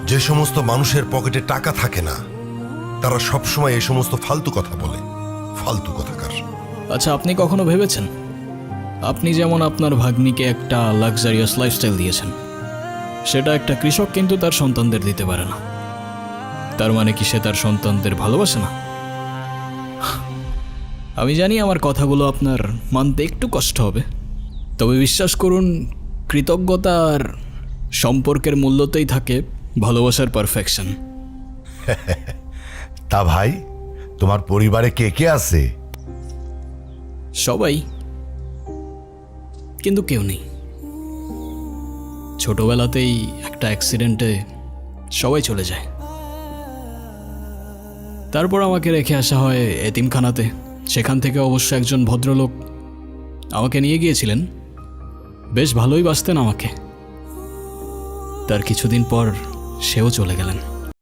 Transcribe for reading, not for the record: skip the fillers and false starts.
যে সমস্ত মানুষের পকেটে টাকা থাকে না তারা সবসময় এই সমস্ত ফালতু কথা বলে। ফালতু কথাকার। আচ্ছা, আপনি কখনো ভেবেছেন আপনি যেমন আপনার ভাগ্নিকে একটা লাক্সারিয়াস লাইফস্টাইল দিয়েছেন, সেটা একটা কৃষক কিন্তু তার সন্তানদের দিতে পারে না। তার মানে কি সে তার সন্তানদের ভালোবাসে না? আমি জানি আমার কথাগুলো আপনার মানতে একটু কষ্ট হবে, তবে বিশ্বাস করুন, কৃতজ্ঞতা আর সম্পর্কের মূল্যতেই থাকে ভালোবাসার পারফেকশন। তা ভাই, তোমার পরিবারে কে কে আছে? সবাই, কিন্তু কেউ নেই। ছোটবেলাতেই একটা অ্যাক্সিডেন্টে সবাই চলে যায়। তারপর আমাকে রেখে আসা হয় এতিমখানাতে। সেখান থেকে অবশ্য একজন ভদ্রলোক আমাকে নিয়ে গিয়েছিলেন, বেশ ভালোই বাসতেন আমাকে। তার কিছুদিন পর সেও চলে গেলেন।